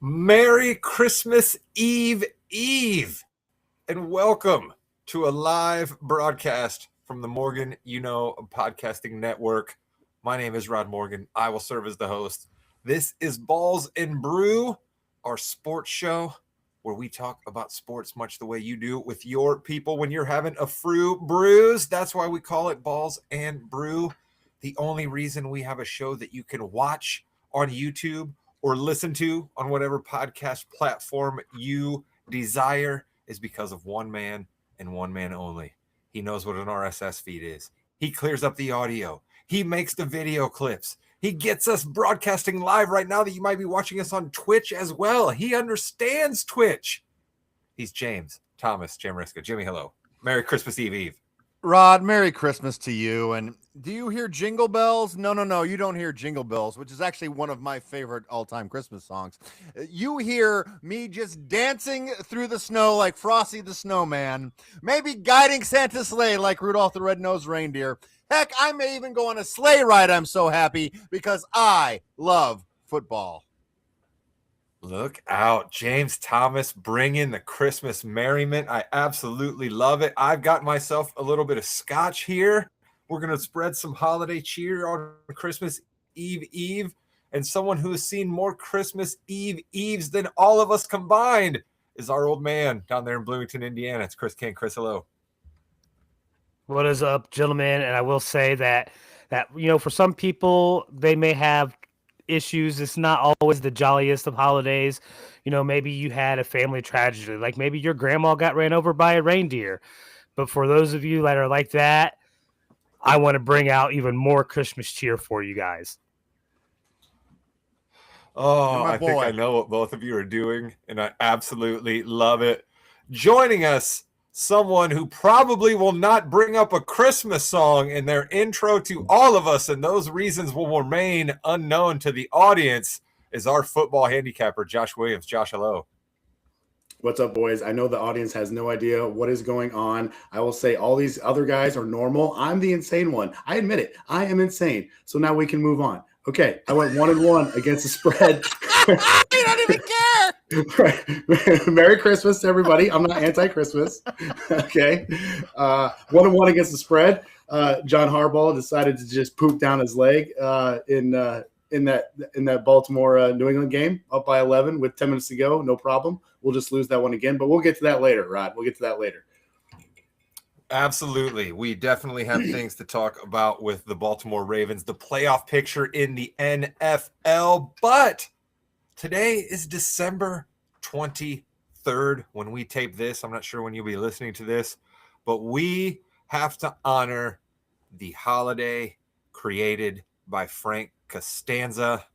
Merry Christmas Eve, and welcome to a live broadcast from the Morgan Podcasting Network. My name is Rod Morgan. I will serve as the host. This is Balls and Brew, our sports show where we talk about sports much the way you do with your people when you're having a fruit brews. That's why we call it Balls and Brew. The only reason we have a show that you can watch on YouTube or listen to on whatever podcast platform you desire is because of one man and one man only. He knows what an RSS feed is. He clears up the audio. He makes the video clips. He gets us broadcasting live right now that you might be watching us on Twitch as well. He understands Twitch. He's James Thomas Jamriska. Jimmy, hello. Merry Christmas Eve. Rod, Merry Christmas to you. And do you hear jingle bells? No, you don't hear jingle bells, which is actually one of my favorite all-time Christmas songs. You hear me just dancing through the snow like Frosty the Snowman, maybe guiding Santa's sleigh like Rudolph the Red-Nosed Reindeer. Heck, I may even go on a sleigh ride. I'm so happy because I love football. Look out, James Thomas bringing the Christmas merriment. I absolutely love it. I've got myself a little bit of scotch here. We're going to spread some holiday cheer on Christmas Eve. And someone who has seen more Christmas Eves than all of us combined is our old man down there in Bloomington, Indiana. It's Chris King. Chris, hello. What is up, gentlemen? And I will say that for some people, they may have issues. It's not always the jolliest of holidays. Maybe you had a family tragedy, like maybe your grandma got ran over by a reindeer. But for those of you that are like that, I want to bring out even more Christmas cheer for you guys. Oh, I think I know what both of you are doing, and I absolutely love it. Joining us, someone who probably will not bring up a Christmas song in their intro to all of us, and those reasons will remain unknown to the audience, is our football handicapper, Josh Williams. Josh, hello. What's up, boys? I know the audience has no idea what is going on. I will say all these other guys are normal. I'm the insane one. I admit it. I am insane. So now we can move on. Okay, I went 1-1 against the spread. You don't even care. Merry Christmas to everybody. I'm not anti-Christmas. Okay. 1-1 against the spread. John Harbaugh decided to just poop down his leg in that Baltimore New England game, up by 11 with 10 minutes to go. No problem. We'll just lose that one again, but we'll get to that later, Rod. We'll get to that later. Absolutely. We definitely have things to talk about with the Baltimore Ravens, the playoff picture in the NFL. But today is December 23rd when we tape this. I'm not sure when you'll be listening to this, but we have to honor the holiday created by Frank Costanza.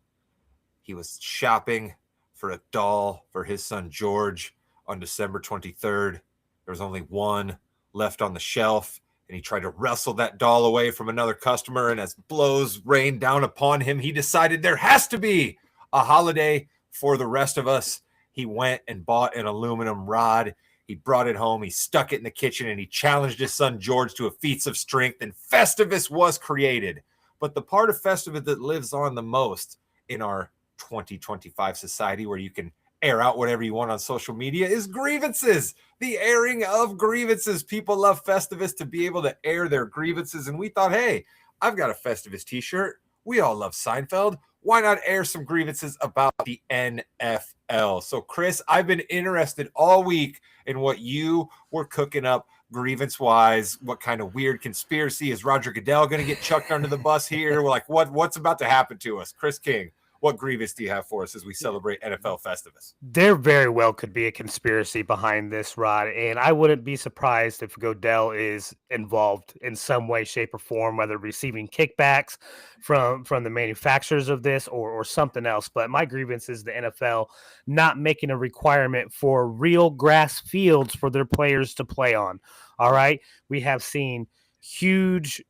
He was shopping for a doll for his son George on December 23rd. There was only one left on the shelf, and he tried to wrestle that doll away from another customer, and as blows rained down upon him, he decided there has to be a holiday for the rest of us. He went and bought an aluminum rod. He brought it home, he stuck it in the kitchen, and he challenged his son George to a feats of strength, and Festivus was created. But the part of Festivus that lives on the most in our 2025 society, where you can air out whatever you want on social media, is grievances. The airing of grievances. People love Festivus to be able to air their grievances. And we thought, hey, I've got a Festivus t-shirt. We all love Seinfeld. Why not air some grievances about the NFL? So, Chris, I've been interested all week in what you were cooking up grievance-wise. What kind of weird conspiracy? Is Roger Goodell going to get chucked under the bus here? We're like, what's about to happen to us? Chris King, what grievance do you have for us as we celebrate NFL Festivus? There very well could be a conspiracy behind this, Rod, and I wouldn't be surprised if Goodell is involved in some way, shape, or form, whether receiving kickbacks from the manufacturers of this or something else. But my grievance is the NFL not making a requirement for real grass fields for their players to play on. All right, we have seen huge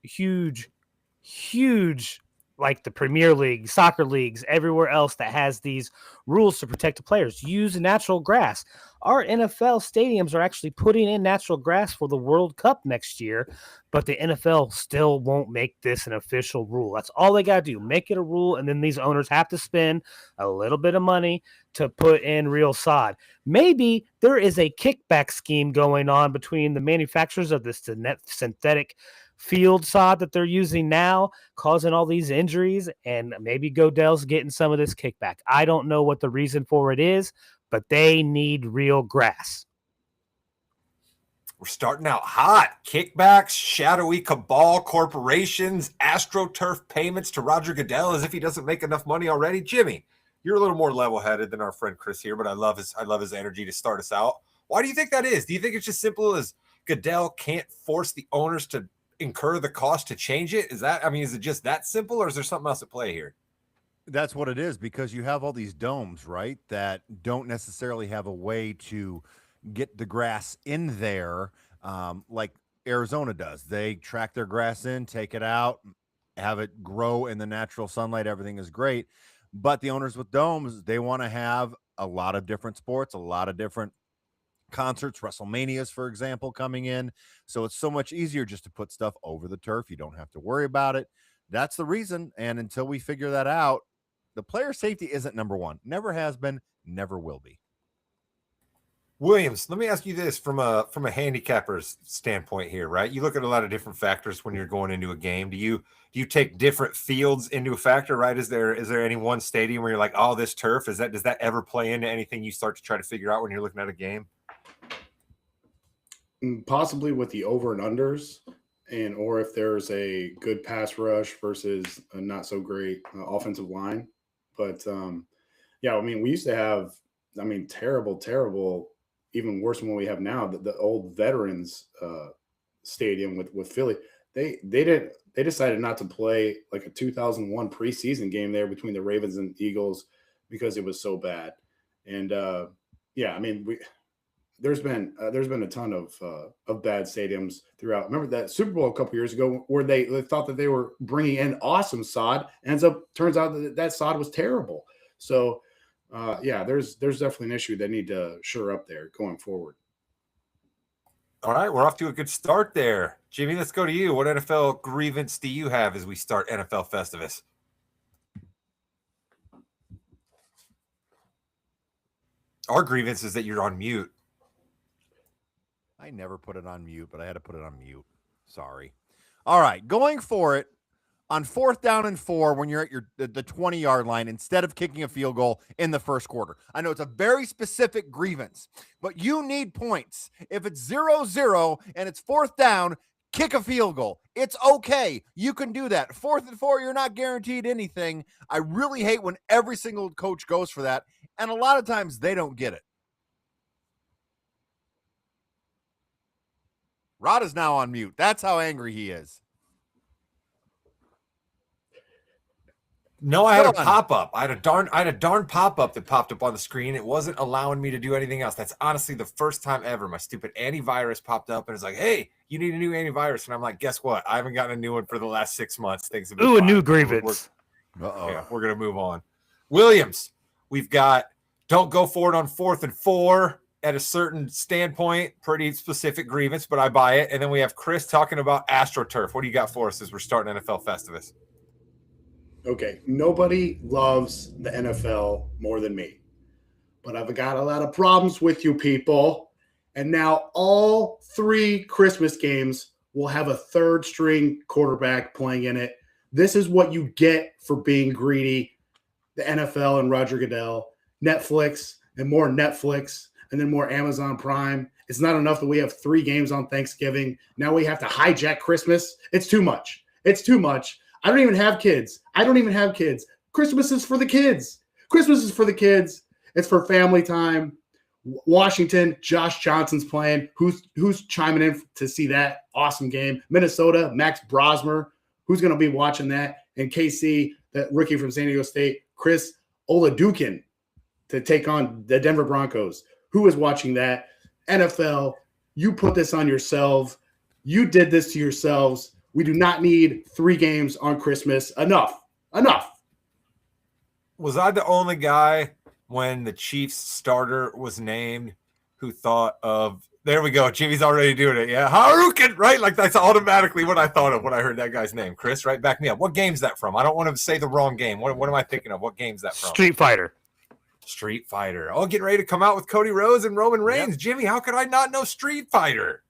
like the Premier League, soccer leagues, everywhere else that has these rules to protect the players. Use natural grass. Our NFL stadiums are actually putting in natural grass for the World Cup next year, but the NFL still won't make this an official rule. That's all they got to do. Make it a rule, and then these owners have to spend a little bit of money to put in real sod. Maybe there is a kickback scheme going on between the manufacturers of this synthetic field sod that they're using now, causing all these injuries, and maybe Goodell's getting some of this kickback. I don't know what the reason for it is, but they need real grass. We're starting out hot. Kickbacks, shadowy cabal corporations, AstroTurf payments to Roger Goodell as if he doesn't make enough money already. Jimmy, you're a little more level-headed than our friend Chris here, but I love his energy to start us out. Why do you think that is? Do you think it's just simple as Goodell can't force the owners to incur the cost to change it? Is it just that simple, or is there something else at play here? That's what it is, because you have all these domes, right, that don't necessarily have a way to get the grass in there like Arizona does. They track their grass in, take it out, have it grow in the natural sunlight. Everything is great. But the owners with domes, they want to have a lot of different sports, a lot of different concerts, WrestleManias, for example, coming in. So it's so much easier just to put stuff over the turf. You don't have to worry about it. That's the reason. And until we figure that out, the player safety isn't number one. Never has been, never will be. Williams, let me ask you this from a handicapper's standpoint here, right? You look at a lot of different factors when you're going into a game. Do you take different fields into a factor, right? Is there any one stadium where you're like, oh, this turf, does that ever play into anything you start to try to figure out when you're looking at a game? Possibly with the over and unders, or if there's a good pass rush versus a not so great offensive line. But yeah, I mean, we used to have, terrible, even worse than what we have now. The old Veterans Stadium with Philly, they decided not to play like a 2001 preseason game there between the Ravens and Eagles because it was so bad. And yeah, I mean, there's been a ton of bad stadiums throughout. Remember that Super Bowl a couple years ago where they thought that they were bringing in awesome sod. Turns out that sod was terrible. So yeah, there's definitely an issue that need to shore up there going forward. All right, we're off to a good start there. Jimmy, let's go to you. What NFL grievance do you have as we start NFL Festivus? Our grievance is that you're on mute. I never put it on mute, but I had to put it on mute. Sorry. All right, going for it on 4th down and 4 when you're at the 20-yard line instead of kicking a field goal in the first quarter. I know it's a very specific grievance, but you need points. If it's 0-0 and it's 4th down, kick a field goal. It's okay. You can do that. 4th and 4, you're not guaranteed anything. I really hate when every single coach goes for that, and a lot of times they don't get it. Rod is now on mute. That's how angry he is. No, I had a pop-up. I had a darn pop-up that popped up on the screen. It wasn't allowing me to do anything else. That's honestly the first time ever. My stupid antivirus popped up and it's like, hey, you need a new antivirus. And I'm like, guess what? I haven't gotten a new one for the last 6 months. Things have been fine. A new grievance. Yeah, we're going to move on. Williams, we've got don't go for it on 4th and 4 at a certain standpoint. Pretty specific grievance, but I buy it. And then we have Chris talking about AstroTurf. What do you got for us as we're starting NFL Festivus? Okay, nobody loves the NFL more than me, but I've got a lot of problems with you people. And now all 3 Christmas games will have a 3rd string quarterback playing in it. This is what you get for being greedy. The NFL and Roger Goodell, Netflix and more Netflix, and then more Amazon Prime. It's not enough that we have 3 games on Thanksgiving. Now we have to hijack Christmas. It's too much. It's too much. I don't even have kids. Christmas is for the kids. It's for family time. Washington, Josh Johnson's playing. Who's chiming in to see that awesome game? Minnesota, Max Brosmer. Who's going to be watching that? And KC, that rookie from San Diego State, Chris Oladukin to take on the Denver Broncos. Who is watching that? NFL, you put this on yourselves. You did this to yourselves. We do not need 3 games on Christmas. Enough. Enough. Was I the only guy when the Chiefs starter was named who thought of, there we go, Jimmy's already doing it. Yeah, Harukin, right? Like that's automatically what I thought of when I heard that guy's name. Chris, right? Back me up. What game's that from? I don't want to say the wrong game. What am I thinking of? What game's that from? Street Fighter. Street Fighter. Oh, getting ready to come out with Cody Rhodes and Roman Reigns. Yep. Jimmy, how could I not know Street Fighter?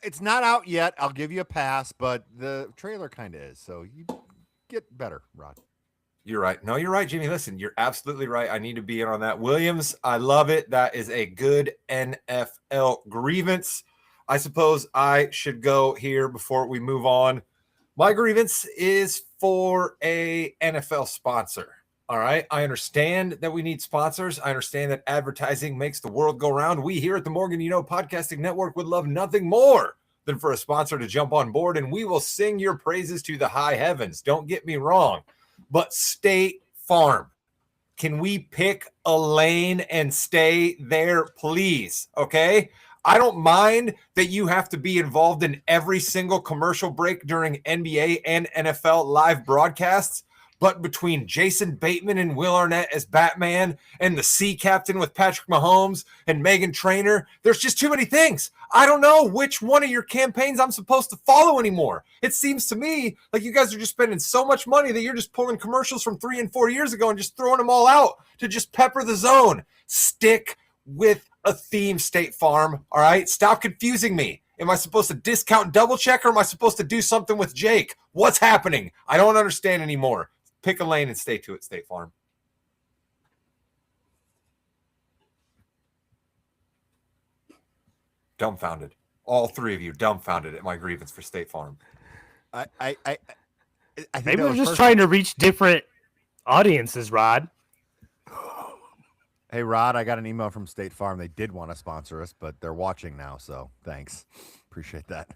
It's not out yet. I'll give you a pass, but the trailer kind of is. So you get better, Rod. You're right. No, you're right, Jimmy. Listen, you're absolutely right. I need to be in on that. Williams, I love it. That is a good NFL grievance. I suppose I should go here before we move on. My grievance is for a NFL sponsor. All right. I understand that we need sponsors. I understand that advertising makes the world go round. We here at the Morgan Podcasting Network would love nothing more than for a sponsor to jump on board, and we will sing your praises to the high heavens. Don't get me wrong. But State Farm, can we pick a lane and stay there, please? Okay. I don't mind that you have to be involved in every single commercial break during NBA and NFL live broadcasts. But between Jason Bateman and Will Arnett as Batman and the Sea Captain with Patrick Mahomes and Megan Trainor, there's just too many things. I don't know which one of your campaigns I'm supposed to follow anymore. It seems to me like you guys are just spending so much money that you're just pulling commercials from 3 and 4 years ago and just throwing them all out to just pepper the zone. Stick with a theme, State Farm. All right? Stop confusing me. Am I supposed to discount double check, or am I supposed to do something with Jake? What's happening? I don't understand anymore. Pick a lane and stay to it, State Farm. Dumbfounded. All three of you dumbfounded at my grievance for State Farm. I think maybe we're just trying to reach different audiences, Rod. Hey, Rod, I got an email from State Farm. They did want to sponsor us, but they're watching now, so thanks. Appreciate that.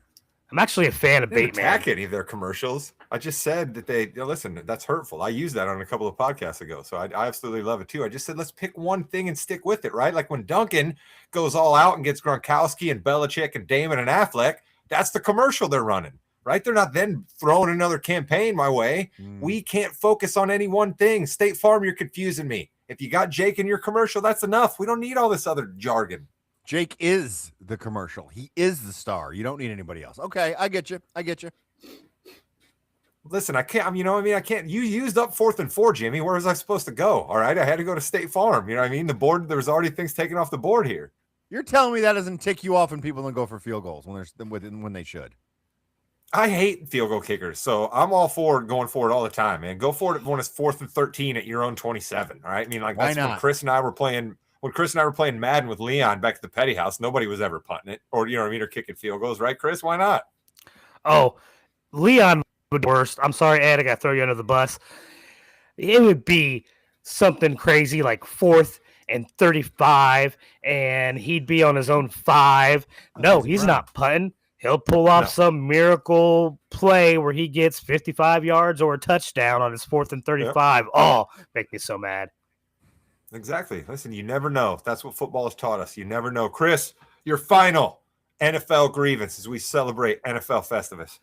I'm actually a fan of Bateman. Attack any of their commercials. I just said that listen, that's hurtful. I used that on a couple of podcasts ago, so I absolutely love it too. I just said, let's pick one thing and stick with it, right? Like when Duncan goes all out and gets Gronkowski and Belichick and Damon and Affleck, that's the commercial they're running, right? They're not then throwing another campaign my way. We can't focus on any one thing. State Farm, you're confusing me. If you got Jake in your commercial, that's enough. We don't need all this other jargon. Jake is the commercial. He is the star. You don't need anybody else. Okay, I get you. Listen, I can't, I can't. You used up 4th and 4, Jimmy. Where was I supposed to go? All right, I had to go to State Farm. You know what I mean? The board, there was already things taken off the board here. You're telling me that doesn't tick you off when people don't go for field goals when they should. I hate field goal kickers, so I'm all for going for it all the time, man. Go for it when it's 4th and 13 at your own 27. All right, I mean, like that's when Chris and I were playing. When Chris and I were playing Madden with Leon back at the Petty House, nobody was ever punting it, or or kicking field goals, right, Chris? Why not? Oh, Leon would be worst. I'm sorry, Ed, I got to throw you under the bus. It would be something crazy like 4th and 35, and he'd be on his own 5. No, he's not punting. He'll pull off some miracle play where he gets 55 yards or a touchdown on his 4th and 35. Yep. Oh, make me so mad. Exactly. Listen, you never know. That's what football has taught us. You never know. Chris, your final NFL grievance as we celebrate NFL Festivus.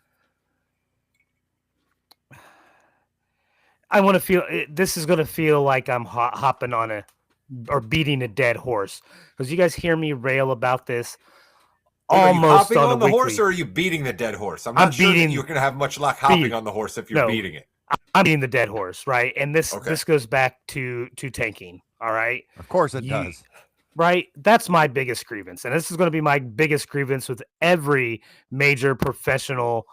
I want to feel this is going to feel like I'm hopping on or beating a dead horse, because you guys hear me rail about this almost are you hopping on the weekly. horse, or are you beating the dead horse? I'm not sure that you're going to have much luck hopping on the horse if you're beating it. I'm beating the dead horse, right? And this goes back to tanking. All right. Of course it does. Right. That's my biggest grievance. And this is going to be my biggest grievance with every major professional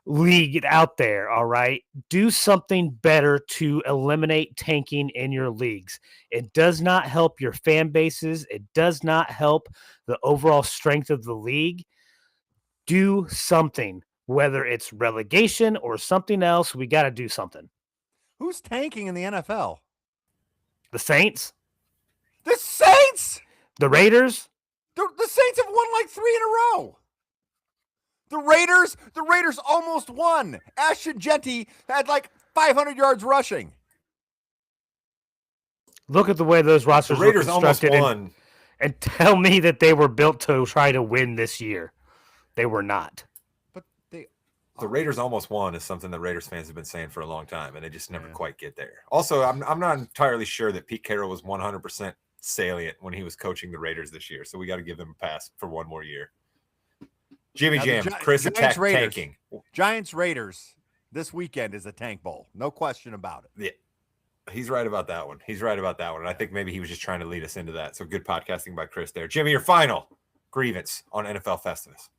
league out there. All right. Do something better to eliminate tanking in your leagues. It does not help your fan bases. It does not help the overall strength of the league. Do something, whether it's relegation or something else. We got to do something. Who's tanking in the NFL? The Saints? The Saints? The Raiders? The Saints have won like 3 in a row. The Raiders almost won. Ashton Genty had like 500 yards rushing. Look at the way those rosters the Raiders were almost constructed won. and tell me that they were built to try to win this year. They were not. But they The Raiders almost won is something that Raiders fans have been saying for a long time, and they just never Yeah. quite get there. Also, I'm not entirely sure that Pete Carroll was 100% salient when he was coaching the Raiders this year, so we got to give them a pass for one more year. Jimmy Now, Jam, Chris Giants attack Raiders. tanking. Giants Raiders this weekend is a tank bowl. No question about it. Yeah, he's right about that one. He's right about that one. And I think maybe he was just trying to lead us into that. So good podcasting by Chris there. Jimmy, your final grievance on NFL Festivus.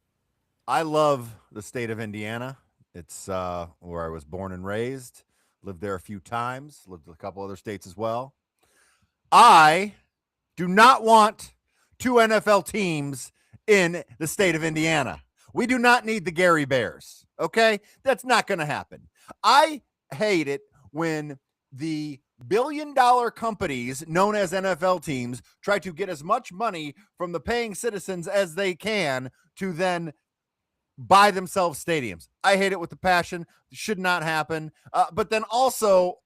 I love the state of Indiana. It's where I was born and raised. Lived there a few times. Lived in a couple other states as well. I do not want two NFL teams in the state of Indiana. We do not need the Gary Bears. Okay? That's not going to happen. I hate it when the billion-dollar companies known as NFL teams try to get as much money from the paying citizens as they can to then buy themselves stadiums. I hate it with a passion. It should not happen. But then also,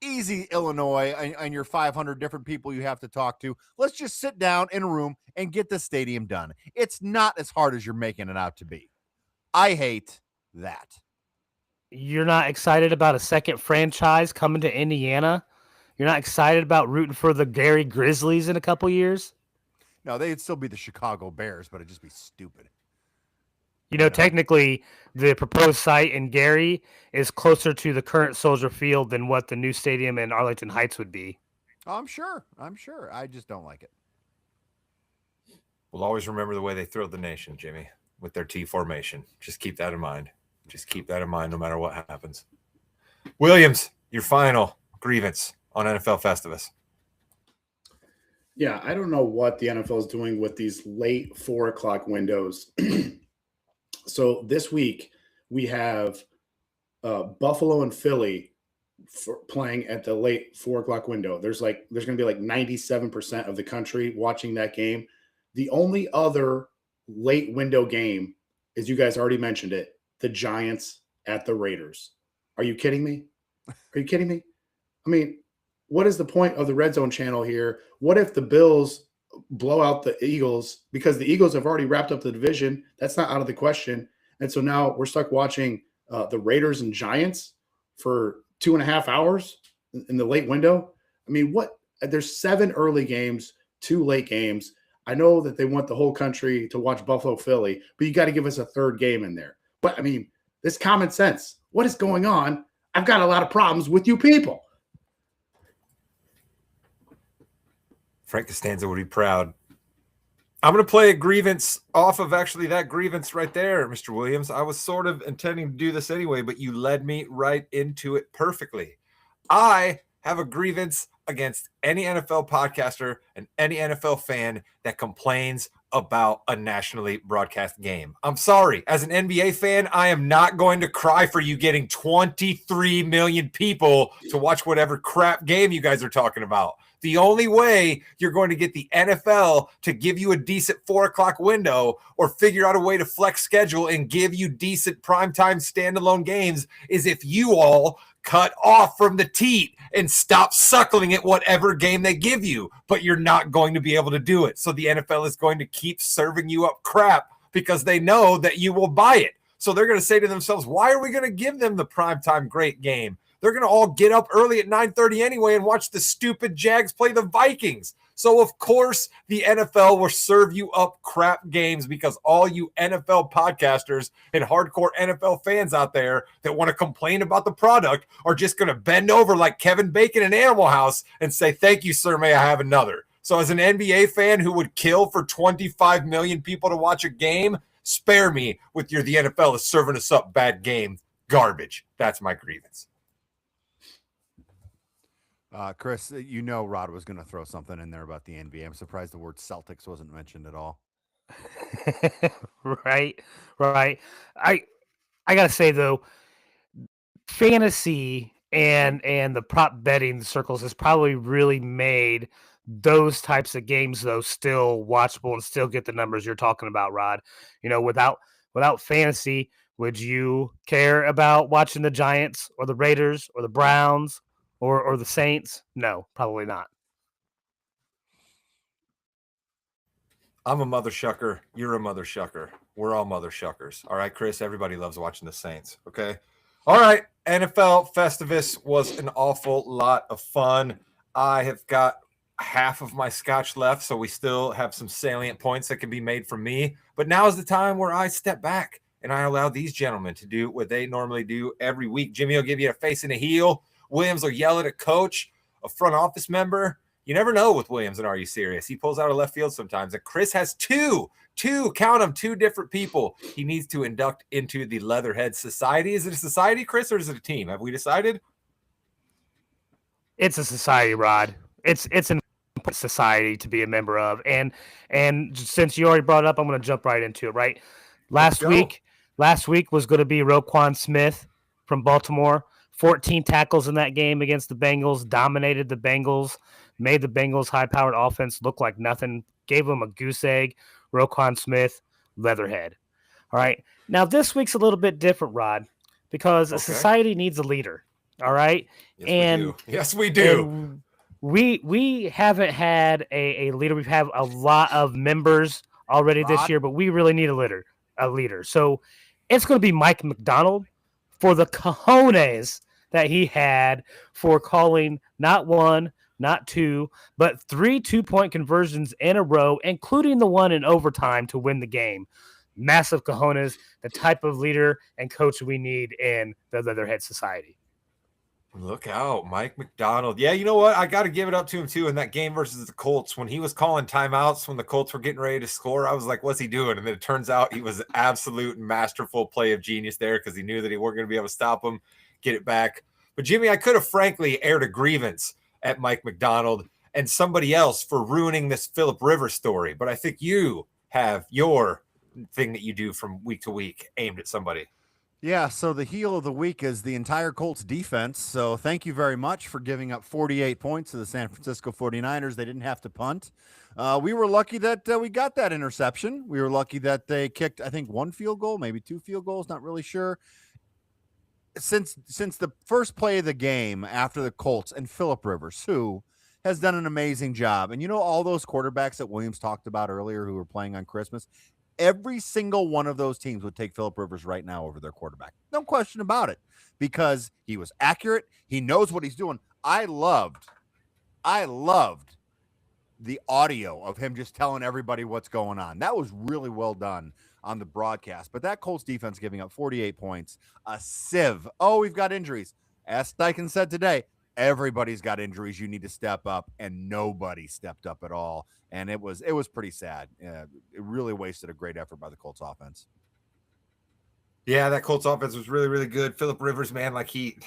easy, Illinois, and your 500 different people you have to talk to. Let's just sit down in a room and get the stadium done. It's not as hard as you're making it out to be. I hate that. You're not excited about a second franchise coming to Indiana? You're not excited about rooting for the Gary Grizzlies in a couple years? No, they'd still be the Chicago Bears, but it'd just be stupid. You know, technically, the proposed site in Gary is closer to the current Soldier Field than what the new stadium in Arlington Heights would be. Oh, I'm sure. I just don't like it. We'll always remember the way they thrilled the nation, Jimmy, with their T formation. Just keep that in mind. Just keep that in mind no matter what happens. Williams, your final grievance on NFL Festivus. Yeah, I don't know what the NFL is doing with these late 4:00 windows. So this week we have Buffalo and Philly playing at the late 4:00 window. There's going to be like 97% of the country watching that game. The only other late window game, as you guys already mentioned it, the Giants at the Raiders. Are you kidding me? Are you kidding me? I mean, what is the point of the Red Zone channel here? What if the Bills blow out the Eagles, because the Eagles have already wrapped up the division? That's not out of the question. And so now we're stuck watching the Raiders and Giants for 2.5 hours in the late window. I mean, what? There's 7 early games, 2 late games. I know that they want the whole country to watch Buffalo Philly, but you got to give us a third game in there. But I mean, this common sense. What is going on? I've got a lot of problems with you people. Frank Costanza would be proud. I'm going to play a grievance off of actually that grievance right there, Mr. Williams. I was sort of intending to do this anyway, but you led me right into it perfectly. I have a grievance against any NFL podcaster and any NFL fan that complains about a nationally broadcast game. I'm sorry. As an NBA fan, I am not going to cry for you getting 23 million people to watch whatever crap game you guys are talking about. The only way you're going to get the NFL to give you a decent 4:00 window or figure out a way to flex schedule and give you decent primetime standalone games is if you all cut off from the teat and stop suckling at whatever game they give you. But you're not going to be able to do it. So the NFL is going to keep serving you up crap because they know that you will buy it. So they're going to say to themselves, why are we going to give them the primetime great game? They're going to all get up early at 9:30 anyway and watch the stupid Jags play the Vikings. So, of course, the NFL will serve you up crap games because all you NFL podcasters and hardcore NFL fans out there that want to complain about the product are just going to bend over like Kevin Bacon in Animal House and say, thank you, sir, may I have another? So as an NBA fan who would kill for 25 million people to watch a game, spare me with the NFL is serving us up bad game garbage. That's my grievance. Chris, you know Rod was going to throw something in there about the NBA. I'm surprised the word Celtics wasn't mentioned at all. Right. I gotta say though, fantasy and the prop betting circles has probably really made those types of games though still watchable and still get the numbers you're talking about, Rod. You know, without fantasy, would you care about watching the Giants or the Raiders or the Browns or the Saints? No, probably not. I'm a mother shucker. You're a mother shucker. we're all mother shuckers. All right, Chris, everybody loves watching the Saints. Okay. All right. NFL Festivus was an awful lot of fun. I have got half of my scotch left, so we still have some salient points that can be made from me. But now is the time where I step back and I allow these gentlemen to do what they normally do every week. Jimmy will give you a face and a heel. Williams will yell at a coach, a front office member. You never know with Williams and Are You Serious? He pulls out of left field sometimes. And Chris has two, count them, two different people he needs to induct into the Leatherhead Society. Is it a society, Chris, or is it a team? Have we decided? It's a society, Rod. It's an society to be a member of. And since you already brought it up, I'm going to jump right into it, right? Last week was going to be Roquan Smith from Baltimore. 14 tackles in that game against the Bengals, dominated the Bengals, made the Bengals' high-powered offense look like nothing, gave them a goose egg. Roquan Smith, Leatherhead. All right. Now, this week's a little bit different, Rod, because a society needs a leader. All right. Yes, we do. We haven't had a leader. We've had a lot of members already this year, but we really need a leader. So it's going to be Mike McDonald for the cojones that he had for calling not one, not two, but 3 2-point conversions in a row, including the one in overtime to win the game. Massive cojones, the type of leader and coach we need in the Leatherhead Society. Look out, Mike McDonald. Yeah, you know what? I got to give it up to him, too, in that game versus the Colts. When he was calling timeouts when the Colts were getting ready to score, I was like, what's he doing? And then it turns out he was an absolute masterful play of genius there because he knew that he weren't going to be able to stop him, get it back. But, Jimmy, I could have frankly aired a grievance at Mike McDonald and somebody else for ruining this Phillip Rivers story. But I think you have your thing that you do from week to week aimed at somebody. Yeah, so the heel of the week is the entire Colts defense. So thank you very much for giving up 48 points to the San Francisco 49ers. They didn't have to punt. We were lucky that we got that interception. We were lucky that they kicked, I think, 1 field goal, maybe 2 field goals, not really sure. Since the first play of the game after the Colts and Phillip Rivers, who has done an amazing job. And you know all those quarterbacks that Williams talked about earlier who were playing on Christmas? Every single one of those teams would take Phillip Rivers right now over their quarterback. No question about it, because he was accurate. He knows what he's doing. I loved the audio of him just telling everybody what's going on. That was really well done on the broadcast. But that Colts defense giving up 48 points, a sieve. Oh, we've got injuries. As Steichen said today, everybody's got injuries. You need to step up, and nobody stepped up at all. And it was pretty sad. It really wasted a great effort by the Colts offense. Yeah, that Colts offense was really, really good. Phillip Rivers, man, like he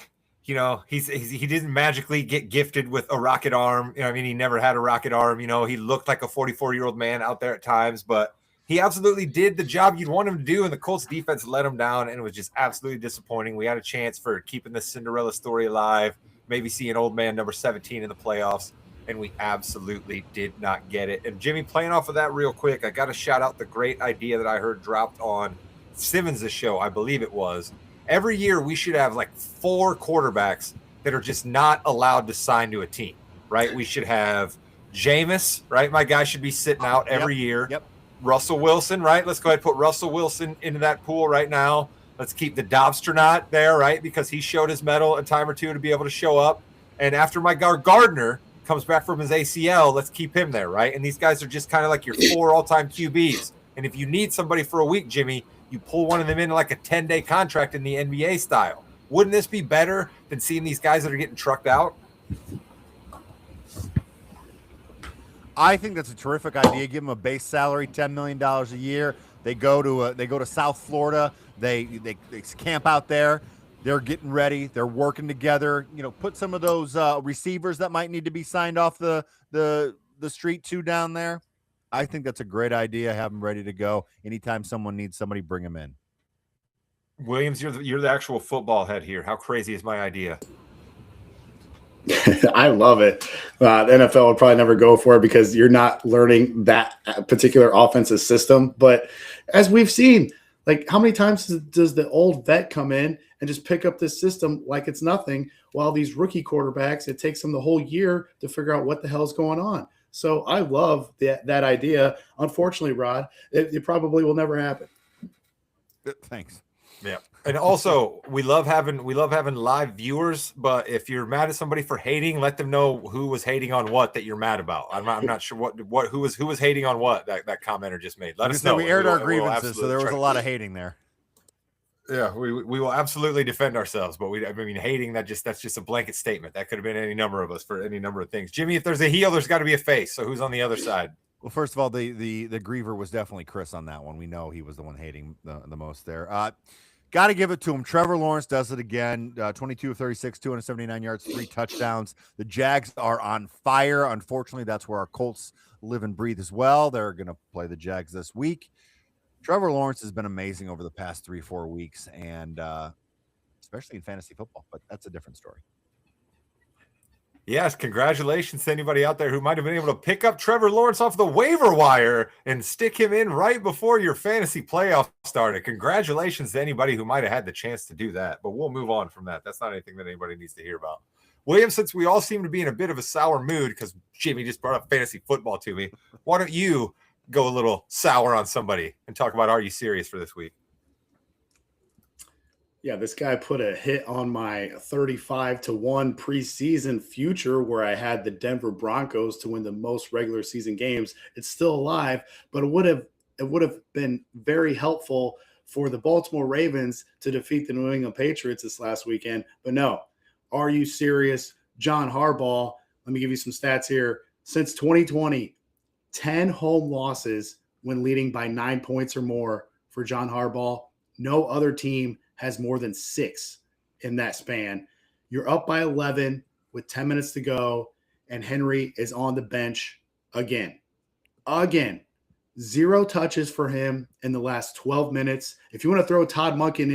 didn't magically get gifted with a rocket arm. You know, I mean, he never had a rocket arm. You know, he looked like a 44-year-old man out there at times, but he absolutely did the job you'd want him to do, and the Colts defense let him down, and it was just absolutely disappointing. We had a chance for keeping the Cinderella story alive, maybe see an old man number 17 in the playoffs, and we absolutely did not get it. And Jimmy, playing off of that real quick, I got to shout out the great idea that I heard dropped on Simmons' show, I believe it was. Every year we should have like 4 quarterbacks that are just not allowed to sign to a team, right? We should have Jameis, right? My guy should be sitting out every year. Yep. Russell Wilson, right? Let's go ahead and put Russell Wilson into that pool right now. Let's keep the Dobstronaut there, right? Because he showed his medal a time or two to be able to show up. And after my guy Gardner comes back from his ACL, let's keep him there, right? And these guys are just kind of like your 4 all-time QBs. And if you need somebody for a week, Jimmy, you pull one of them into like a 10-day contract in the NBA style. Wouldn't this be better than seeing these guys that are getting trucked out? I think that's a terrific idea. Give them a base salary, $10 million a year. They go to South Florida. They camp out there. They're getting ready. They're working together. You know, put some of those receivers that might need to be signed off the street too down there. I think that's a great idea. Have them ready to go. Anytime someone needs somebody, bring them in. Williams, you're the actual football head here. How crazy is my idea? I love it. The NFL would probably never go for it because you're not learning that particular offensive system. But as we've seen, like how many times does the old vet come in and just pick up this system like it's nothing, while these rookie quarterbacks, it takes them the whole year to figure out what the hell's going on. So I love that idea. Unfortunately, Rod, it probably will never happen. Thanks. Yeah. And also, we love having live viewers, but if you're mad at somebody for hating, let them know who was hating on what that you're mad about. I'm not sure who was hating on what that commenter just made. Let us know. We aired our grievances, so there was a lot of hating there. Yeah, we will absolutely defend ourselves, but hating that's just a blanket statement. That could have been any number of us for any number of things. Jimmy, if there's a heel, there's got to be a face. So who's on the other side? Well, first of all, the griever was definitely Chris on that one. We know he was the one hating the most there. Got to give it to him. Trevor Lawrence does it again. 22 of 36, 279 yards, 3 touchdowns. The Jags are on fire. Unfortunately, that's where our Colts live and breathe as well. They're going to play the Jags this week. Trevor Lawrence has been amazing over the past 3-4 weeks, and especially in fantasy football, but that's a different story. Yes, congratulations to anybody out there who might have been able to pick up Trevor Lawrence off the waiver wire and stick him in right before your fantasy playoff started. Congratulations to anybody who might have had the chance to do that, but we'll move on from that. That's not anything that anybody needs to hear about. William, since we all seem to be in a bit of a sour mood because Jimmy just brought up fantasy football to me, why don't you go a little sour on somebody and talk about Are You Serious for this week? Yeah, this guy put a hit on my 35-1 preseason future where I had the Denver Broncos to win the most regular season games. It's still alive, but it would have been very helpful for the Baltimore Ravens to defeat the New England Patriots this last weekend. But no, Are You Serious? John Harbaugh, let me give you some stats here. Since 2020, 10 home losses when leading by 9 points or more for John Harbaugh. No other team has more than 6 in that span. You're up by 11 with 10 minutes to go, and Henry is on the bench again. 0 touches for him in the last 12 minutes. If you want to throw Todd Monken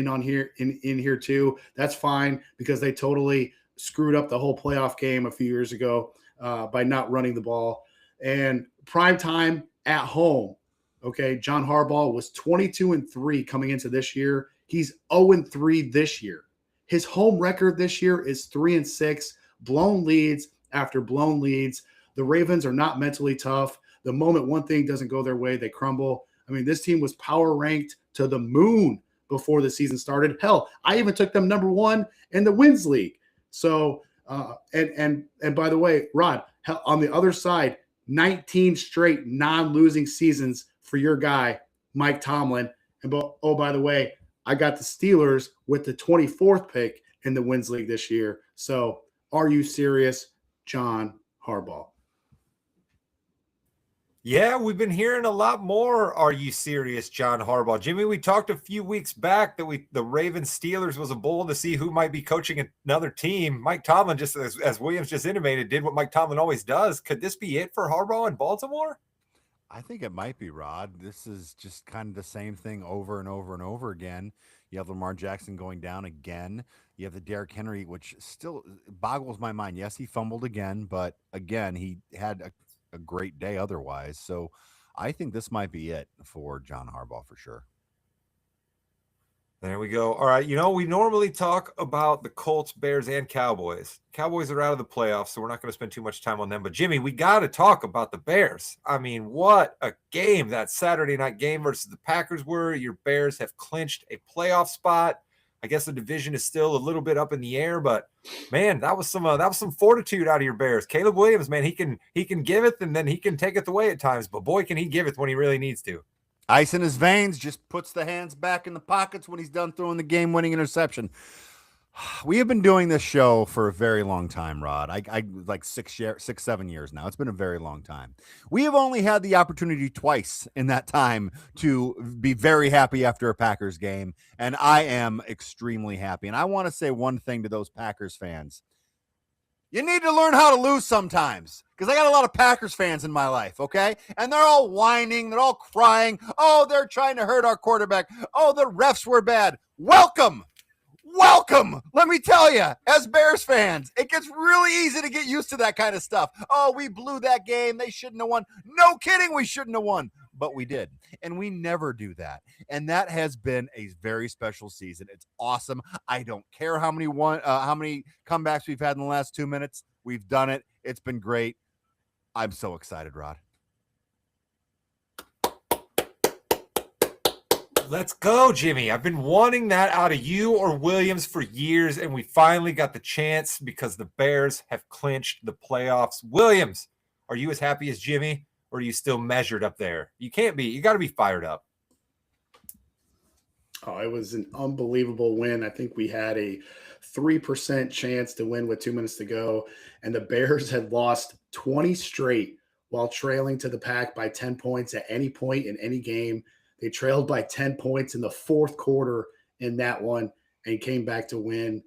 in here too, that's fine because they totally screwed up the whole playoff game a few years ago by not running the ball. And prime time at home, okay, John Harbaugh was 22-3 coming into this year. He's 0-3 this year. His home record this year is 3-6, blown leads after blown leads. The Ravens are not mentally tough. The moment one thing doesn't go their way, they crumble. I mean, this team was power ranked to the moon before the season started. Hell, I even took them number 1 in the wins league. So, and by the way, Rod, on the other side, 19 straight non-losing seasons for your guy, Mike Tomlin. And by the way, I got the Steelers with the 24th pick in the wins league this year. So, Are You Serious, John Harbaugh? Yeah, we've been hearing a lot more. Are you serious, John Harbaugh? Jimmy, we talked a few weeks back that the Ravens Steelers was a bowl to see who might be coaching another team. Mike Tomlin, just as Williams just intimated, did what Mike Tomlin always does. Could this be it for Harbaugh in Baltimore? I think it might be, Rod. This is just kind of the same thing over and over and over again. You have Lamar Jackson going down again. You have the Derrick Henry, which still boggles my mind. Yes, he fumbled again, but again, he had a great day otherwise. So I think this might be it for John Harbaugh for sure. There we go. All right. We normally talk about the Colts, Bears, and Cowboys. Cowboys are out of the playoffs, so we're not going to spend too much time on them. But, Jimmy, we got to talk about the Bears. I mean, what a game that Saturday night game versus the Packers were. Your Bears have clinched a playoff spot. I guess the division is still a little bit up in the air, but, man, that was some fortitude out of your Bears. Caleb Williams, man, he can give it, and then he can take it away at times. But, boy, can he give it when he really needs to. Ice in his veins, just puts the hands back in the pockets when he's done throwing the game-winning interception. We have been doing this show for a very long time, Rod. I like 7 years now. It's been a very long time. We have only had the opportunity twice in that time to be very happy after a Packers game, and I am extremely happy. And I want to say one thing to those Packers fans. You need to learn how to lose sometimes, because I got a lot of Packers fans in my life, okay? And they're all whining. They're all crying. Oh, they're trying to hurt our quarterback. Oh, the refs were bad. Welcome. Let me tell you, as Bears fans, it gets really easy to get used to that kind of stuff. Oh, we blew that game. They shouldn't have won. No kidding, we shouldn't have won. But we did, and we never do that. And that has been a very special season. It's awesome. I don't care how many comebacks we've had in the last 2 minutes. We've done it. It's been great. I'm so excited, Rod. Let's go, Jimmy. I've been wanting that out of you or Williams for years, and we finally got the chance because the Bears have clinched the playoffs. Williams, are you as happy as Jimmy, or are you still measured up there? You can't be. You got to be fired up. Oh, it was an unbelievable win. I think we had a 3% chance to win with 2 minutes to go, and the Bears had lost 20 straight while trailing to the pack by 10 points at any point in any game. They trailed by 10 points in the fourth quarter in that one and came back to win.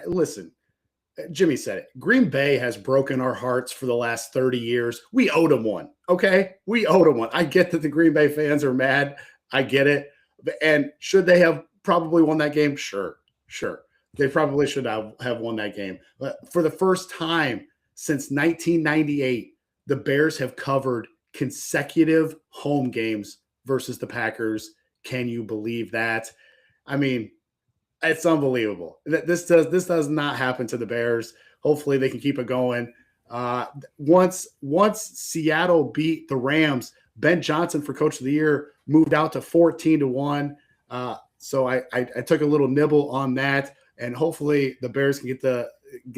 Listen, Jimmy said it. Green Bay has broken our hearts for the last 30 years. We owed them one, okay? We owed them one. I get that the Green Bay fans are mad. I get it. And should they have probably won that game? Sure. They probably should have won that game. But for the first time since 1998, the Bears have covered consecutive home games versus the Packers. Can you believe that? I mean, it's unbelievable. This does not happen to the Bears. Hopefully they can keep it going. Once Seattle beat the Rams, Ben Johnson for Coach of the Year moved out to 14-1. So I took a little nibble on that, and hopefully the Bears can get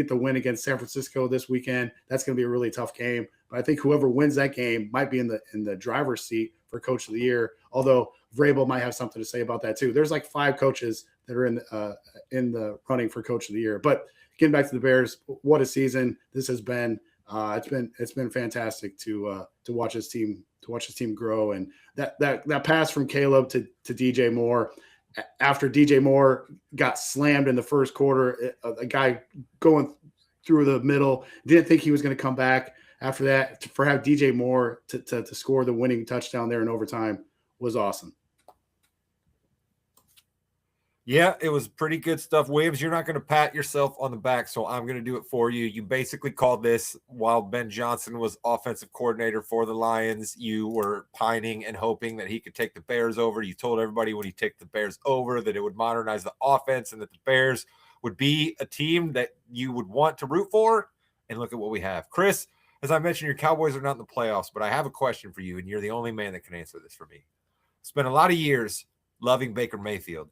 the win against San Francisco this weekend. That's going to be a really tough game. But I think whoever wins that game might be in the driver's seat for Coach of the Year. Although Vrabel might have something to say about that too. There's like 5 coaches that are in the running for Coach of the Year. But getting back to the Bears, what a season this has been. It's been fantastic to watch this team grow, and that pass from Caleb to DJ Moore after DJ Moore got slammed in the first quarter, a guy going through the middle didn't think he was going to come back after that. For have DJ Moore to score the winning touchdown there in overtime was awesome. Yeah, it was pretty good stuff. Williams, you're not going to pat yourself on the back, so I'm going to do it for you. You basically called this while Ben Johnson was offensive coordinator for the Lions. You were pining and hoping that he could take the Bears over. You told everybody when he took the Bears over that it would modernize the offense and that the Bears would be a team that you would want to root for. And look at what we have. Chris, as I mentioned, your Cowboys are not in the playoffs, but I have a question for you, and you're the only man that can answer this for me. Spent a lot of years loving Baker Mayfield.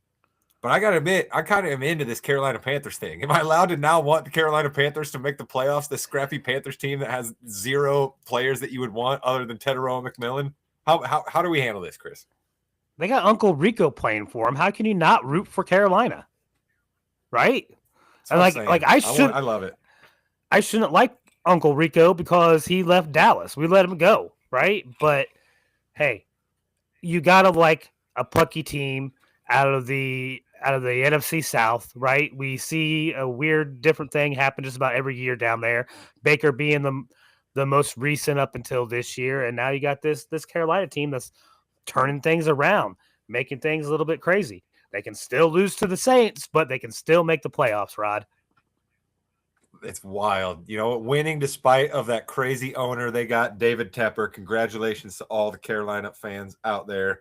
But I got to admit, I kind of am into this Carolina Panthers thing. Am I allowed to now want the Carolina Panthers to make the playoffs, this scrappy Panthers team that has 0 players that you would want other than Tedero and McMillan? How do we handle this, Chris? They got Uncle Rico playing for them. How can you not root for Carolina? Right? And I love it. I shouldn't like Uncle Rico because he left Dallas. We let him go, right? But hey, you gotta like a plucky team out of the NFC South, right? We see a weird, different thing happen just about every year down there. Baker being the most recent up until this year, and now you got this Carolina team that's turning things around, making things a little bit crazy. They can still lose to the Saints, but they can still make the playoffs, Rod. It's wild. You know, winning despite of that crazy owner they got, David Tepper. Congratulations to all the Carolina fans out there.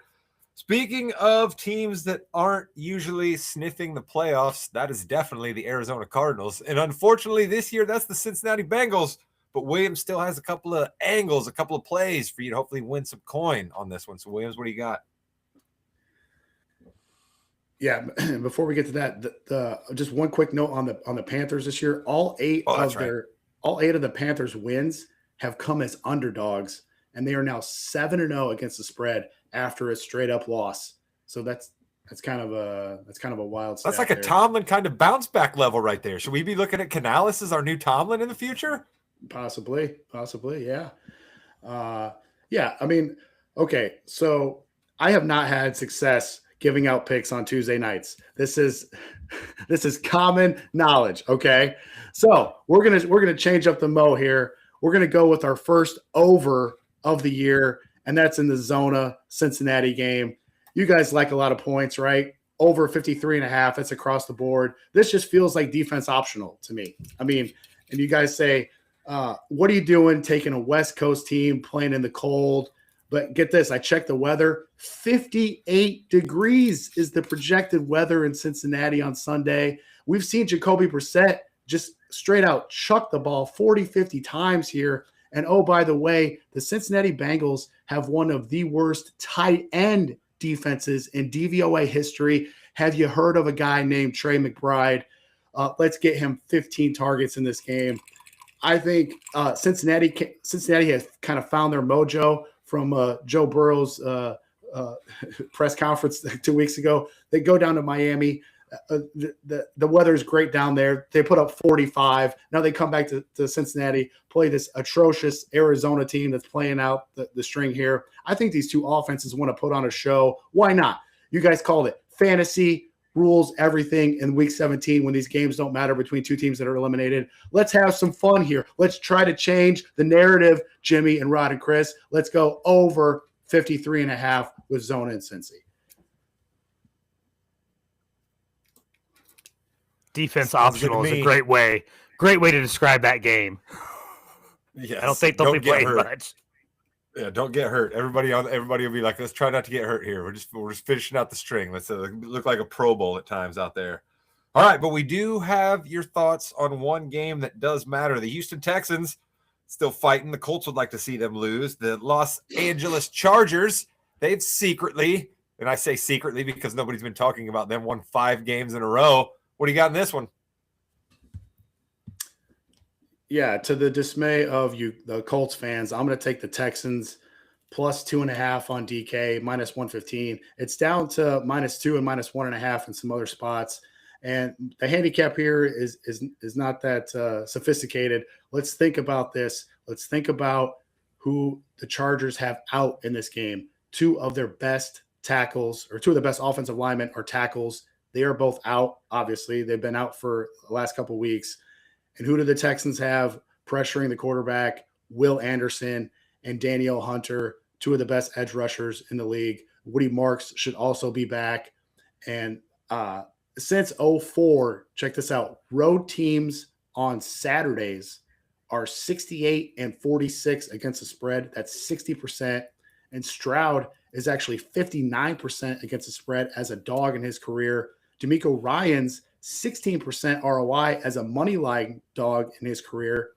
Speaking of teams that aren't usually sniffing the playoffs, that is definitely the Arizona Cardinals. And unfortunately, this year, that's the Cincinnati Bengals. But Williams still has a couple of angles, a couple of plays for you to hopefully win some coin on this one. So, Williams, what do you got? Yeah, before we get to that, just one quick note on the Panthers this year. All eight of the Panthers wins have come as underdogs, and they are now 7-0 against the spread after a straight up loss. So that's kind of a wild stat. That's like a Tomlin kind of bounce back level right there. Should we be looking at Canales as our new Tomlin in the future? Possibly, yeah. Yeah, I mean, okay, so I have not had success giving out picks on Tuesday nights. This is common knowledge, okay? So we're gonna change up the mo here. We're gonna go with our first over of the year, and that's in the Zona Cincinnati game. You guys like a lot of points, right? Over 53.5. That's across the board. This just feels like defense optional to me. I mean, and you guys say, what are you doing taking a West Coast team playing in the cold? But get this, I checked the weather. 58 degrees is the projected weather in Cincinnati on Sunday. We've seen Jacoby Brissett just straight out chuck the ball 40, 50 times here. And oh, by the way, the Cincinnati Bengals have one of the worst tight end defenses in DVOA history. Have you heard of a guy named Tmyk? Let's get him 15 targets in this game. I think Cincinnati has kind of found their mojo from Joe Burrow's press conference 2 weeks ago. They go down to Miami. The weather is great down there. They put up 45. Now they come back to Cincinnati, play this atrocious Arizona team that's playing out the string here. I think these two offenses want to put on a show. Why not? You guys called it. Fantasy rules everything in week 17 when these games don't matter between two teams that are eliminated. Let's have some fun here. Let's try to change the narrative, Jimmy and Rod and Chris. Let's go over 53.5 with Zona and Cincy. Defense Sounds good optional to is a me. great way to describe that game. Yes. I don't think they'll be playing hurt. much. Yeah, don't get hurt. Everybody will be like, let's try not to get hurt here. We're just finishing out the string. Let's look like a Pro Bowl at times out there. All right, but we do have your thoughts on one game that does matter. The Houston Texans still fighting. The Colts would like to see them lose. The Los Angeles Chargers, they've secretly, and I say secretly because nobody's been talking about them, won 5 games in a row. What do you got in this one? Yeah, to the dismay of you, the Colts fans, I'm going to take the Texans plus 2.5 on DK, minus 115. It's down to -2 and minus 1.5 in some other spots. And the handicap here is not that sophisticated. Let's think about this. Let's think about who the Chargers have out in this game. 2 of their best tackles, or 2 of the best offensive linemen are tackles. They are both out, obviously. They've been out for the last couple of weeks. And who do the Texans have pressuring the quarterback? Will Anderson and Danielle Hunter, 2 of the best edge rushers in the league. Woody Marks should also be back. And since 2004, check this out, road teams on Saturdays are 68 and 46 against the spread. That's 60%. And Stroud is actually 59% against the spread as a dog in his career. D'Amico Ryans 16% ROI as a money line dog in his career.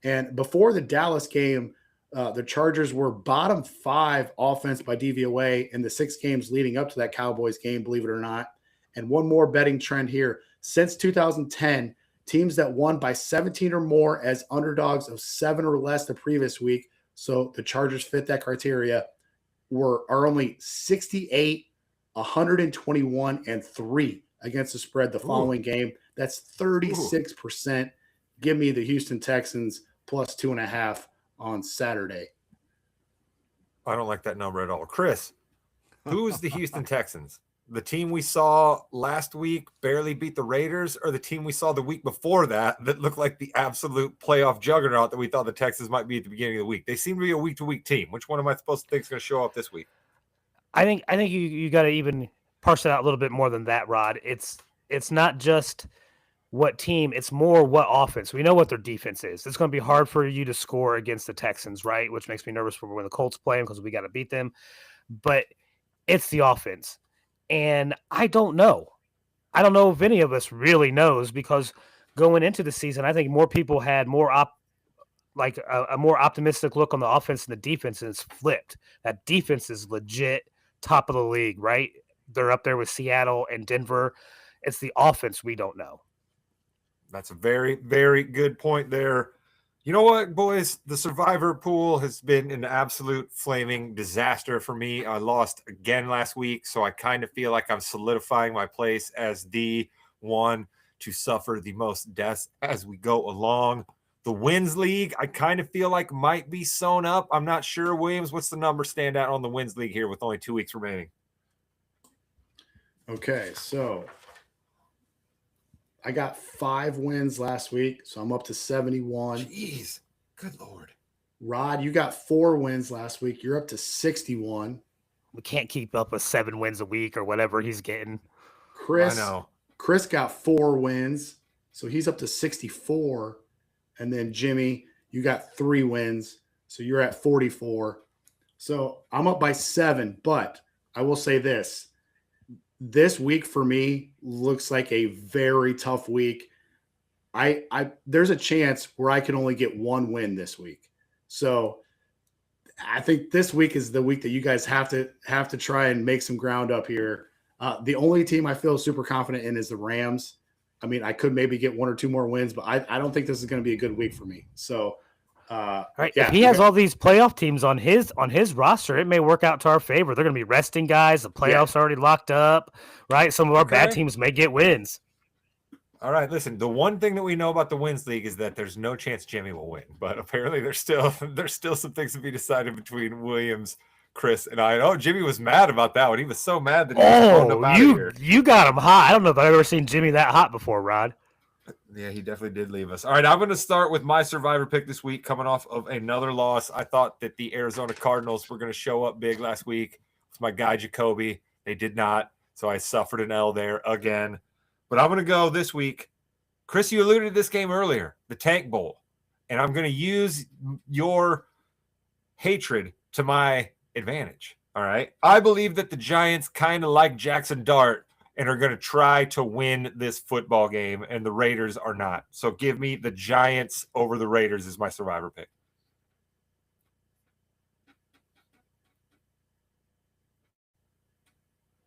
And before the Dallas game, the Chargers were bottom 5 offense by DVOA in the 6 games leading up to that Cowboys game, believe it or not. And one more betting trend here. Since 2010, teams that won by 17 or more as underdogs of 7 or less the previous week, so the Chargers fit that criteria, are only 68, 121, and 3 against the spread the following game. That's 36%. Give me the Houston Texans plus 2.5 on Saturday. I don't like that number at all. Chris, who's the Houston Texans? The team we saw last week barely beat the Raiders, or the team we saw the week before that looked like the absolute playoff juggernaut that we thought the Texans might be at the beginning of the week? They seem to be a week-to-week team. Which one am I supposed to think is going to show up this week? I think you got to even parse it out a little bit more than that, Rod. It's not just what team, it's more what offense. We know what their defense is. It's going to be hard for you to score against the Texans, right? Which makes me nervous for when the Colts play them because we got to beat them. But it's the offense. And I don't know. I don't know if any of us really knows, because going into the season, I think more people had a more optimistic look on the offense and the defense, and it's flipped. That defense is legit top of the league, right? They're up there with Seattle and Denver. It's the offense we don't know. That's a very, very good point there. You know what, boys? The survivor pool has been an absolute flaming disaster for me. I lost again last week, so I kind of feel like I'm solidifying my place as the one to suffer the most deaths as we go along. The wins league, I kind of feel like might be sewn up. I'm not sure. Williams, what's the number stand out on the wins league here with only 2 weeks remaining? Okay, so I got 5 wins last week, so I'm up to 71. Jeez, good Lord. Rod, you got 4 wins last week. You're up to 61. We can't keep up with 7 wins a week or whatever he's getting. Chris, I know. Chris got 4 wins, so he's up to 64. And then Jimmy, you got 3 wins, so you're at 44. So I'm up by 7, but I will say this. This week for me looks like a very tough week. There's a chance where I can only get 1 win this week. So I think this week is the week that you guys have to try and make some ground up here. The only team I feel super confident in is the Rams. I mean, I could maybe get one or two more wins, but I don't think this is going to be a good week for me. So, Right. yeah, If he has all these playoff teams on his roster, it may work out to our favor. They're going to be resting guys. The playoffs are already locked up, right? Some of our bad teams may get wins. All right, listen. The one thing that we know about the Wins League is that there's no chance Jimmy will win, but apparently there's still some things to be decided between Williams, Chris, and I. Oh, Jimmy was mad about that one. He was so mad that he was phoned up out of here. You got him hot. I don't know if I've ever seen Jimmy that hot before, Rod. Yeah, he definitely did leave us. All right, I'm going to start with my survivor pick this week, coming off of another loss. I thought that the Arizona Cardinals were going to show up big last week with my guy Jacoby. They did not, so I suffered an L there again. But I'm going to go this week. Chris, you alluded to this game earlier, the Tank Bowl, and I'm going to use your hatred to my advantage. All right, I believe that the Giants kind of like Jackson Dart and are going to try to win this football game, and the Raiders are not. So give me the Giants over the Raiders as my survivor pick.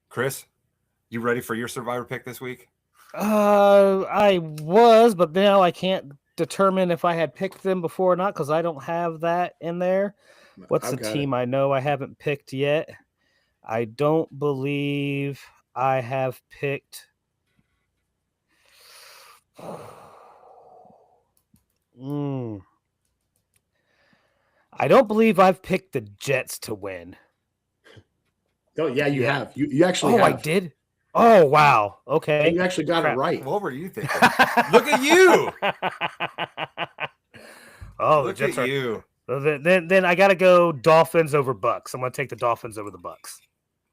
Chris, you ready for your survivor pick this week? I was, but now I can't determine if I had picked them before or not because I don't have that in there. What's the team I know I haven't picked yet? I don't believe I have picked. I don't believe I've picked the Jets to win. Oh, yeah, you have. You actually have. I did? Oh, wow. Okay. You actually got it right. What were you thinking? Look at you. Look at you. Then I got to go Dolphins over Bucks. I'm going to take the Dolphins over the Bucks.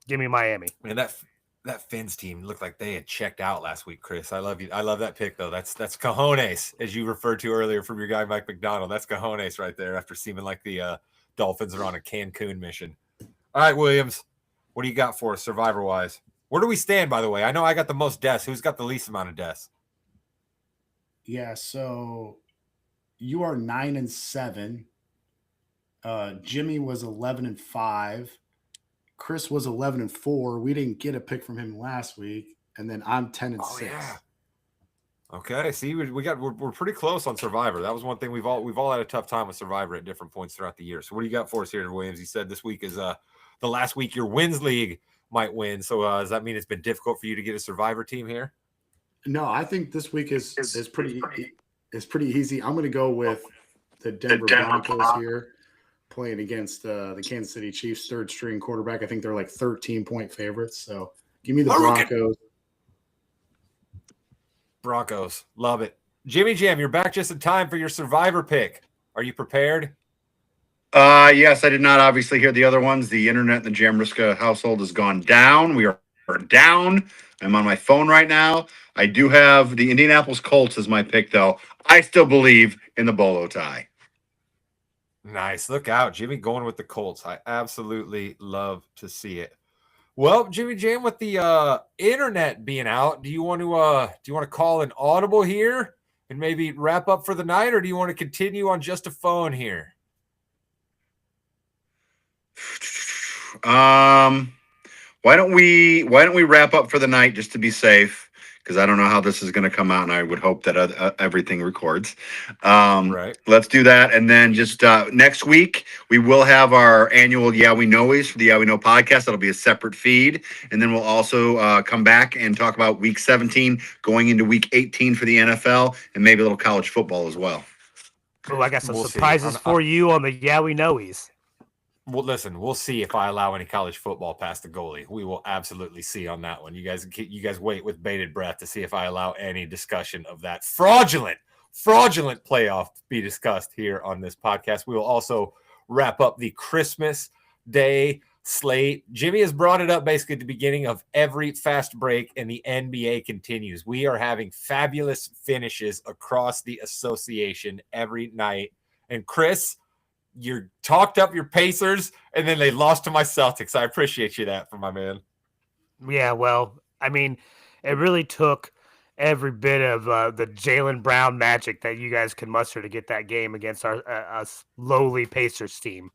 Give me Miami. Man, that Fins team looked like they had checked out last week, Chris. I love you. I love that pick, though. That's cojones, as you referred to earlier from your guy, Mike McDonald. That's cojones right there after seeming like the Dolphins are on a Cancun mission. All right, Williams, what do you got for us survivor-wise? Where do we stand, by the way? I know I got the most deaths. Who's got the least amount of deaths? Yeah, so you are 9-7. Jimmy was 11-5. Chris was 11-4. We didn't get a pick from him last week, and then I'm 10-6. Oh, yeah. Okay, see, we're pretty close on Survivor. That was one thing we've all had a tough time with Survivor at different points throughout the year. So what do you got for us here, Williams? You said this week is the last week your Wins League might win. So does that mean it's been difficult for you to get a Survivor team here? No, I think this week is pretty easy. I'm going to go with the Denver Broncos here, playing against the Kansas City Chiefs, third string quarterback. I think they're like 13-point favorites. So give me the Broncos. Broncos. Love it. Jimmy Jam, you're back just in time for your Survivor pick. Are you prepared? Yes, I did not obviously hear the other ones. The internet in the Jamriska household has gone down. We are down. I'm on my phone right now. I do have the Indianapolis Colts as my pick, though. I still believe in the Bolo tie. Nice. Look out. Jimmy going with the Colts. I absolutely love to see it. Well, Jimmy Jam, with the internet being out, do you want to call an audible here and maybe wrap up for the night, or do you want to continue on just a phone here? Why don't we wrap up for the night just to be safe? Because I don't know how this is going to come out, and I would hope that everything records. Right. Let's do that, and then just next week we will have our annual Yeah We Knowies for the Yeah We Know podcast. That'll be a separate feed, and then we'll also come back and talk about Week 17 going into Week 18 for the NFL, and maybe a little college football as well. Oh, I got some surprises for you on the Yeah We Knowies. Well, listen, we'll see if I allow any college football past the goalie. We will absolutely see on that one. You guys wait with bated breath to see if I allow any discussion of that fraudulent playoff to be discussed here on this podcast. We will also wrap up the Christmas Day slate. Jimmy has brought it up basically at the beginning of every fast break, and the NBA continues. We are having fabulous finishes across the association every night. And Chris, you talked up your Pacers, and then they lost to my Celtics. I appreciate you that for my man. Yeah, well, I mean, it really took every bit of the Jaylen Brown magic that you guys could muster to get that game against our lowly Pacers team.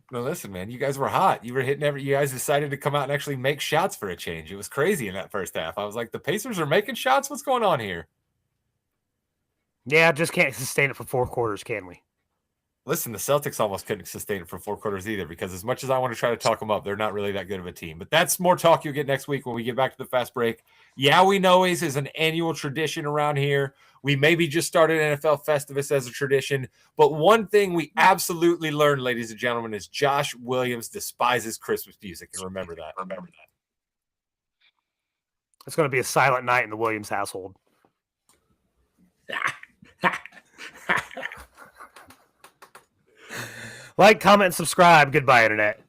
No, listen, man, you guys were hot. You were hitting you guys decided to come out and actually make shots for a change. It was crazy in that first half. I was like, the Pacers are making shots. What's going on here? Yeah, just can't sustain it for 4 quarters, can we? Listen, the Celtics almost couldn't sustain it for 4 quarters either, because as much as I want to try to talk them up, they're not really that good of a team. But that's more talk you'll get next week when we get back to the fast break. Yeah, we know is an annual tradition around here. We maybe just started NFL Festivus as a tradition. But one thing we absolutely learned, ladies and gentlemen, is Josh Williams despises Christmas music. And remember that. It's going to be a silent night in the Williams household. Like, comment, and subscribe. Goodbye, Internet.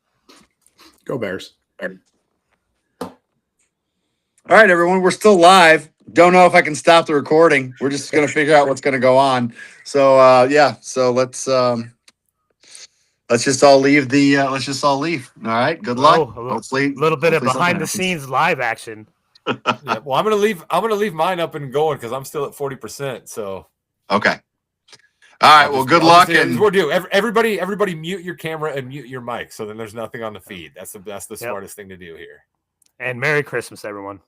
Go Bears. All right, everyone, we're still live. Don't know if I can stop the recording. We're just going to figure out what's going to go on. So, so let's just all leave let's just all leave. All right. Good luck. Hopefully, a little bit of hopefully something behind the happens. scenes live action. Yeah, well, I'm gonna leave mine up and going because I'm still at 40%. So Okay. All right. Well, good luck. And we'll do. Everybody mute your camera and mute your mic, so then there's nothing on the feed. That's the smartest thing to do here. And Merry Christmas, everyone.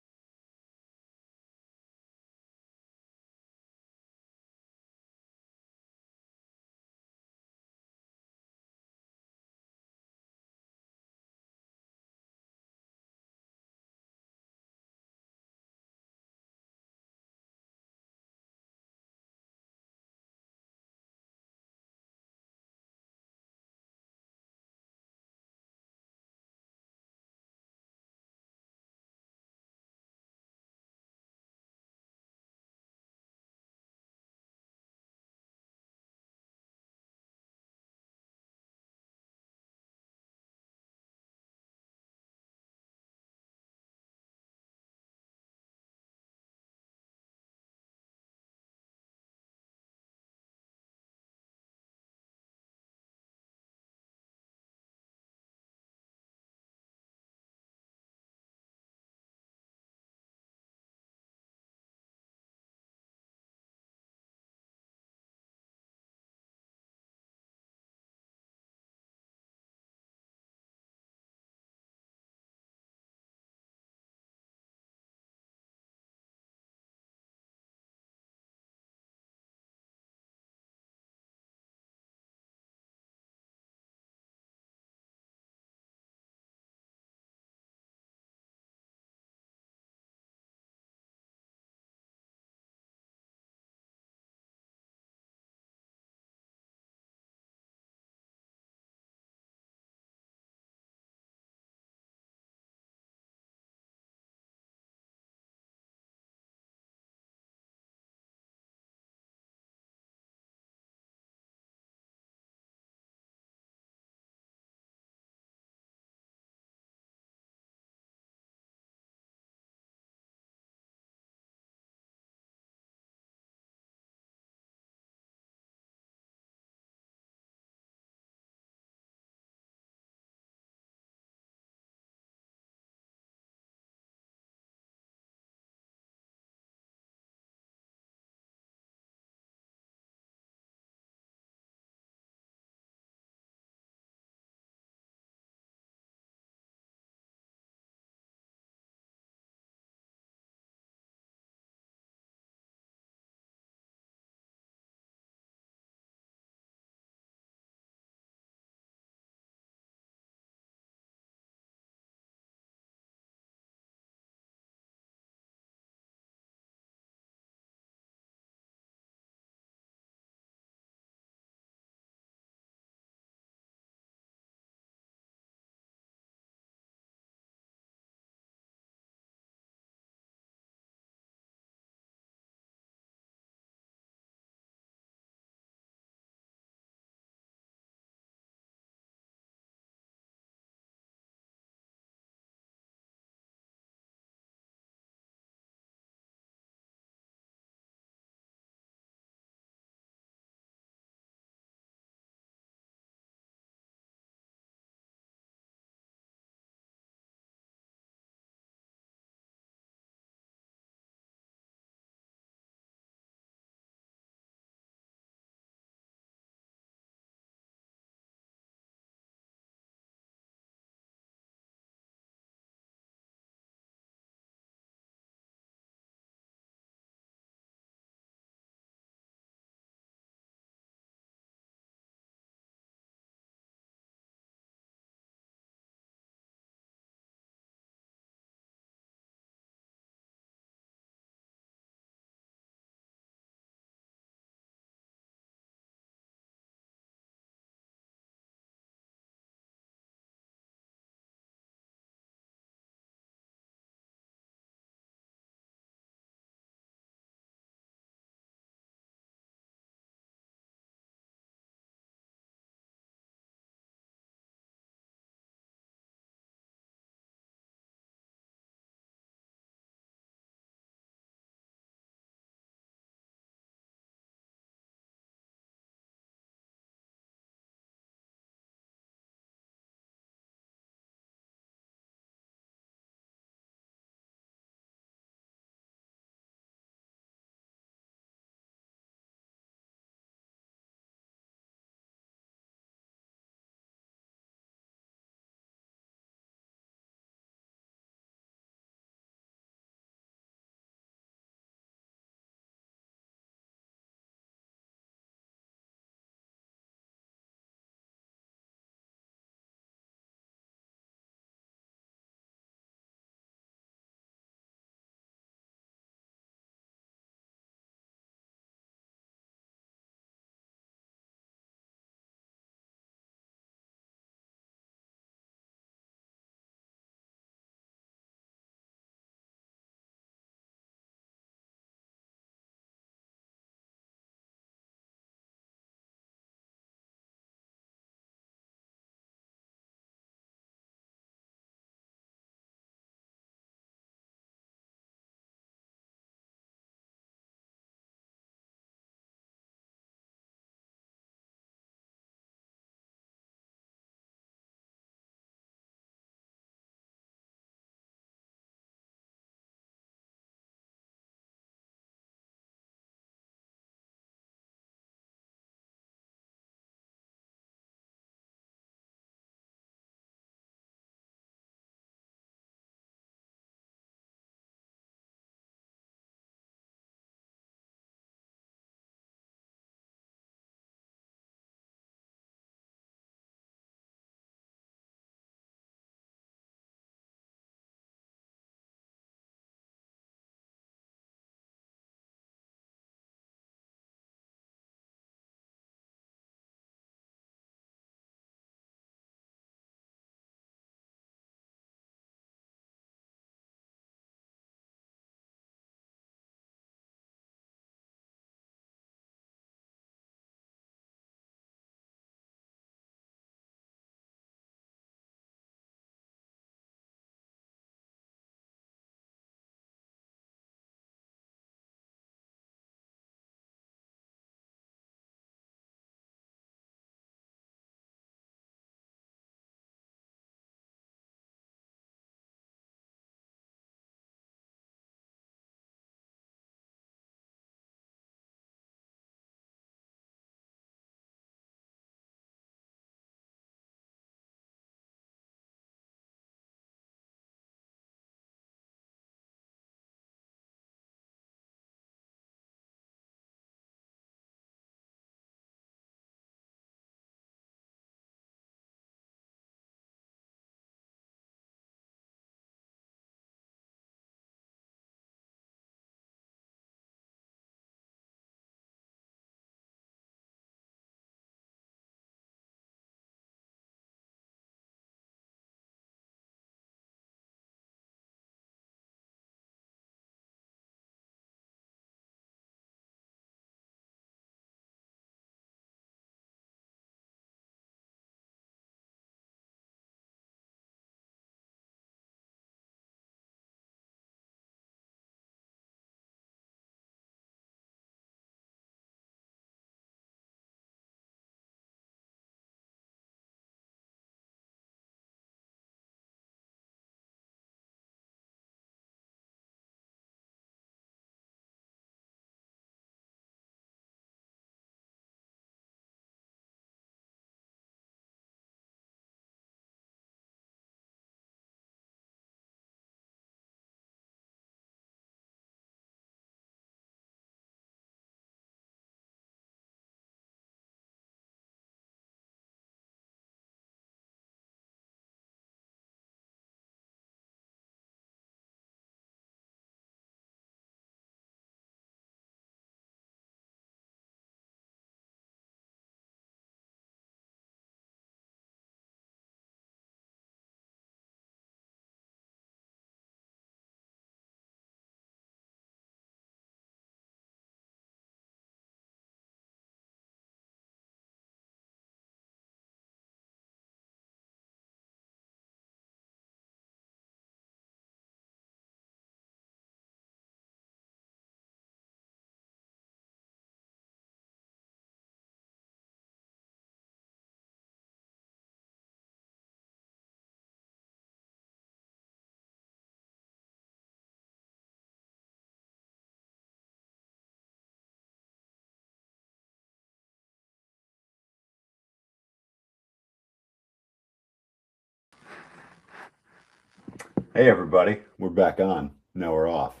Hey, everybody. We're back on. Now we're off.